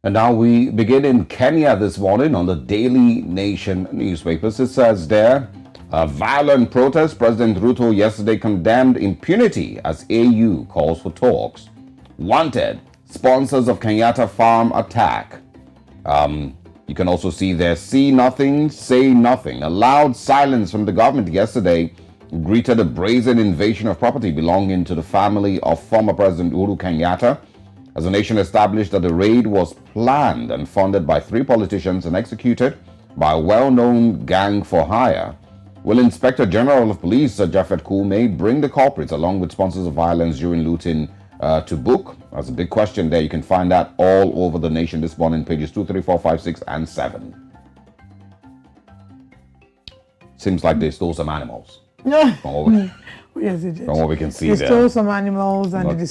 And now we begin in Kenya this morning on the Daily Nation newspapers. It says there, a violent protest. President Ruto yesterday condemned impunity as AU calls for talks. Wanted, sponsors of Kenyatta farm attack. You can also see there, see nothing, say nothing. A loud silence from the government yesterday greeted a brazen invasion of property belonging to the family of former President Uhuru Kenyatta, as the nation established that the raid was planned and funded by 3 politicians and executed by a well-known gang for hire. Will Inspector General of Police Japheth Kume bring the culprits along with sponsors of violence during looting to book? That's a big question there. You can find that all over the nation this morning, pages 2, 3, 4, 5, 6, and 7. Seems like they stole some animals. Yes, it did. From what we can see they there. stole some animals and they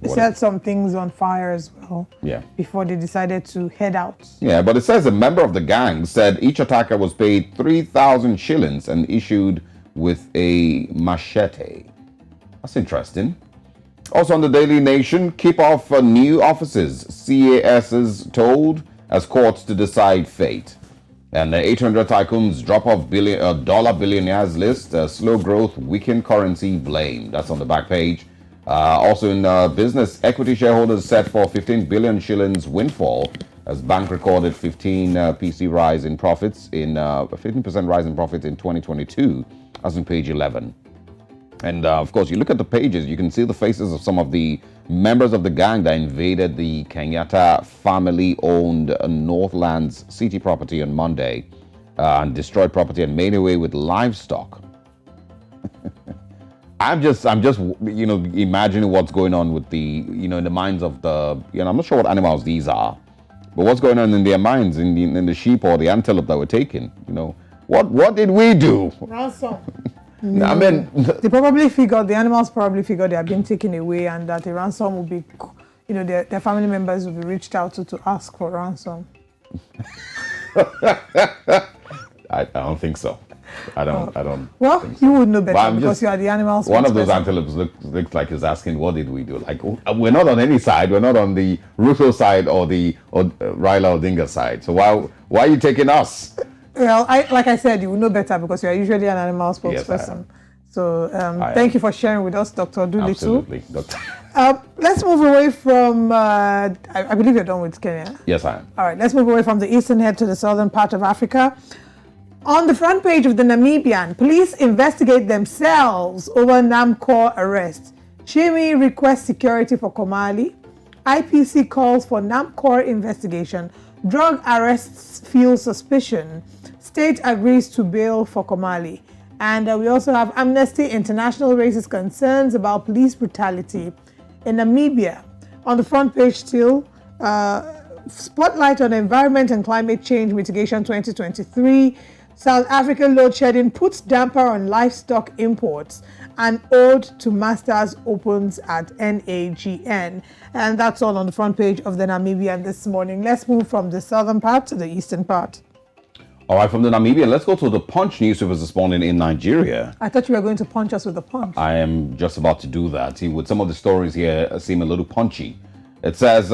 set some things on fire as well. Yeah. Before they decided to head out. Yeah, but it says a member of the gang said each attacker was paid 3,000 shillings and issued with a machete. That's interesting. Also on the Daily Nation, keep off new offices, CASs told as courts to decide fate. And the 800 tycoons drop off dollar billionaires list. Slow growth, weakened currency blame. That's on the back page. Also in business, equity shareholders set for 15 billion shillings windfall as bank recorded 15% rise in profits in 15% rise in profits in 2022. That's on page 11. And of course, you look at the pages, you can see the faces of some of the members of the gang that invaded the Kenyatta family-owned Northlands City property on Monday and destroyed property and made away with livestock. I'm just imagining what's going on with the in the minds of the I'm not sure what animals these are, but what's going on in their minds in the sheep or the antelope that were taken. What did we do? Ransom. I mean, the animals probably figured they had been taken away and that a ransom would be, their family members would be reached out to ask for ransom. I don't think so. I don't. Well, think so. You would know better because you are the animals. One of those antelopes looks like he's asking, "What did we do?" Like we're not on any side. We're not on the Ruto side or Raila Odinga side. So why are you taking us? Well, like I said, you will know better because you are usually an animal spokesperson. Yes, so thank you for sharing with us, Dr. Doolittle. Absolutely, Doctor. Let's move away from, I believe you're done with Kenya. Yes, I am. All right, let's move away from the eastern head to the southern part of Africa. On the front page of the Namibian, police investigate themselves over Namcor arrest. Chimi requests security for Komali. IPC calls for Namcor investigation. Drug arrests fuel suspicion. State agrees to bail for Komali. And we also have Amnesty International raises concerns about police brutality in Namibia. On the front page still, spotlight on environment and climate change mitigation 2023. South Africa load shedding puts damper on livestock imports. An ode to masters opens at NAGN. And that's all on the front page of the Namibian this morning. Let's move from the southern part to the eastern part. All right, from the Namibian, let's go to the Punch newspapers this morning in Nigeria. I thought you were going to punch us with the punch. I am just about to do that. See, with some of the stories here seem a little punchy. It says,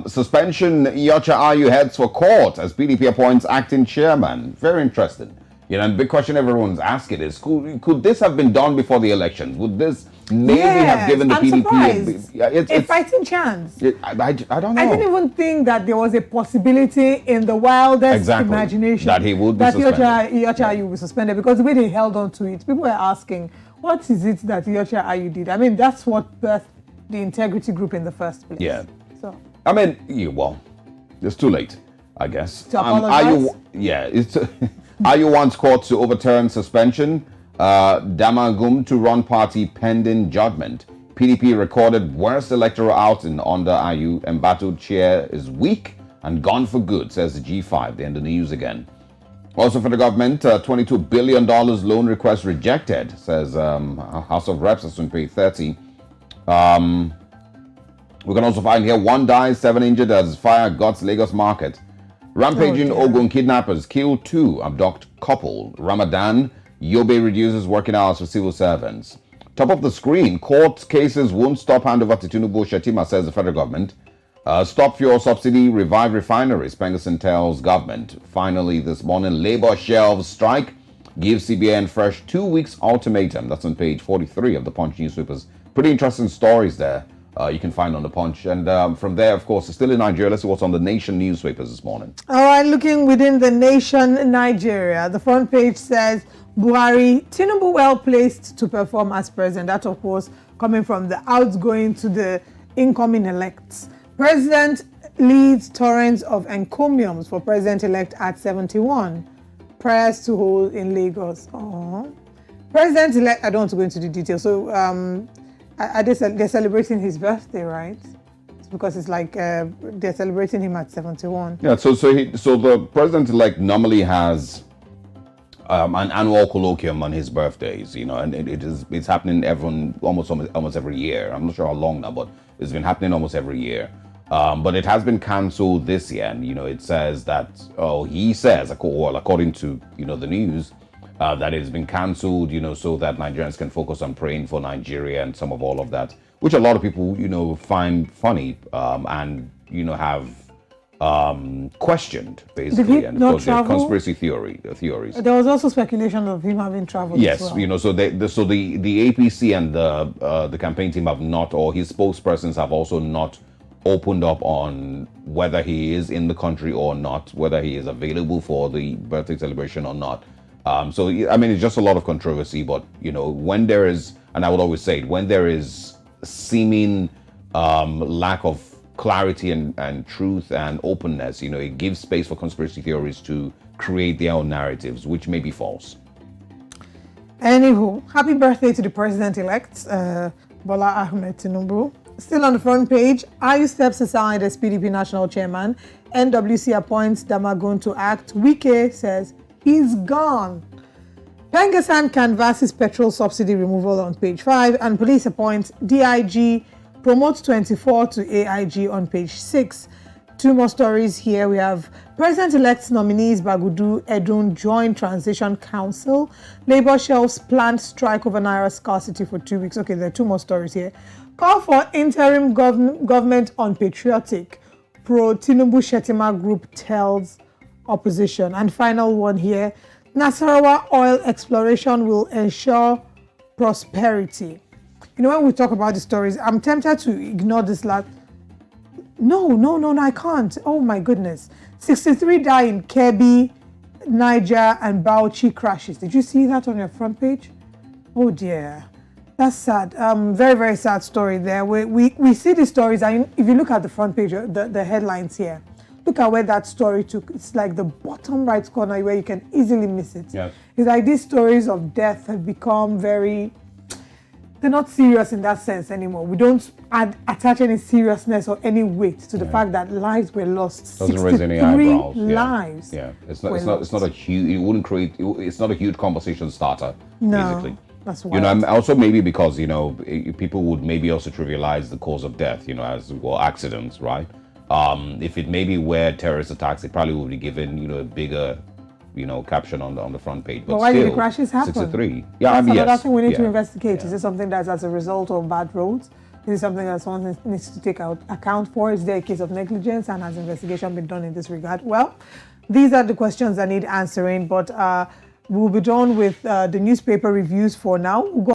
suspension, Iyorchia Ayu heads for court as PDP appoints acting chairman. Very interesting. And the big question everyone's asking is, could this have been done before the elections? Would this maybe have given the PDP a fighting chance? I don't know. I didn't even think that there was a possibility in the wildest imagination that he would be suspended. Iyorchia Ayu would be suspended because the way they held on to it, people were asking, what is it that Iyorchia Ayu did? I mean, that's what birthed the integrity group in the first place. Yeah. So. I mean, it's too late, I guess. To apologize? Ayu wants court to overturn suspension. Damagum to run party pending judgment. PDP recorded worst electoral outing under Ayu. Embattled chair is weak and gone for good, says the G5. They're in the news again. Also for the government, $22 billion loan request rejected, says House of Reps, that's on page 30. We can also find here 1 dies, 7 injured as fire guts Lagos market. Rampaging Ogun kidnappers kill 2, abduct couple. Ramadan, Yobe reduces working hours for civil servants. Top of the screen, court cases won't stop handover to Tinubu. Shetima says the federal government. Stop fuel subsidy, revive refineries. Pengerson tells government. Finally, this morning, Labour shelves strike. Gives CBN fresh 2 weeks ultimatum. That's on page 43 of the Punch newspapers. Pretty interesting stories there. You can find on the Punch. And from there, of course, still in Nigeria. Let's see what's on the Nation newspapers this morning. All right, looking within the Nation Nigeria, the front page says Buhari, Tinubu well placed to perform as president. That, of course, coming from the outgoing to the incoming elects. President leads torrents of encomiums for president-elect at 71. Prayers to hold in Lagos. President-elect, I don't want to go into the details. So they're celebrating his birthday, right? It's because it's like they're celebrating him at 71. Yeah, so the president-elect normally has an annual colloquium on his birthdays, and it's happening almost every year. I'm not sure how long now, but it's been happening almost every year. But it has been cancelled this year, and it says that he says, according to the news, that it's been cancelled, so that Nigerians can focus on praying for Nigeria and some of all of that, which a lot of people find funny and have questioned basically, and of course there are conspiracy theories. There was also speculation of him having traveled. Yes, as well. So the APC and the campaign team have not, or his spokespersons have also not opened up on whether he is in the country or not, whether he is available for the birthday celebration or not. So I mean, it's just a lot of controversy. But when there is, and I would always say, when there is seeming lack of clarity and truth and openness, it gives space for conspiracy theories to create their own narratives, which may be false. Anywho, happy birthday to the president-elect, Bola Ahmed Tinubu. Still on the front page, Ayu steps aside as PDP national chairman. NWC appoints Damagun to act. Wike says he's gone. Pengerson canvasses petrol subsidy removal on page 5. And police appoints DIG, promotes 24 to AIG on page 6. Two more stories here. We have President-elect's nominees Bagudu Edun join Transition Council. Labour shelves planned strike over Naira scarcity for 2 weeks. Okay, there are two more stories here. Call for interim government unpatriotic. Pro-Tinubu Shetima group tells opposition. And final one here. Nasarawa oil exploration will ensure prosperity. When we talk about the stories, I'm tempted to ignore this last. No, I can't. Oh my goodness. 63 die in Kebbi, Niger, and Bauchi crashes. Did you see that on your front page? Oh dear. That's sad. Very, very sad story there. We see the stories, and if you look at the front page, the headlines here, look at where that story took. It's like the bottom right corner where you can easily miss it. Yes. It's like these stories of death have become very... They're not serious in that sense anymore. We don't attach any seriousness or any weight to the fact that lives were lost. Doesn't raise any eyebrows. Lives. Yeah, it's not a huge. It wouldn't create. It's not a huge conversation starter. No, basically. that's why. Also maybe because people would maybe also trivialize the cause of death. As well, accidents, right? If it maybe were terrorist attacks, it probably would be given a bigger caption on the front page. But why still, did the crashes happen? 63. Yeah, that's another thing we need to yeah, investigate. Yeah. Is it something that's as a result of bad roads? Is it something that someone needs to take account for? Is there a case of negligence, and has investigation been done in this regard? Well, these are the questions that need answering, but we'll be done with the newspaper reviews for now. We'll go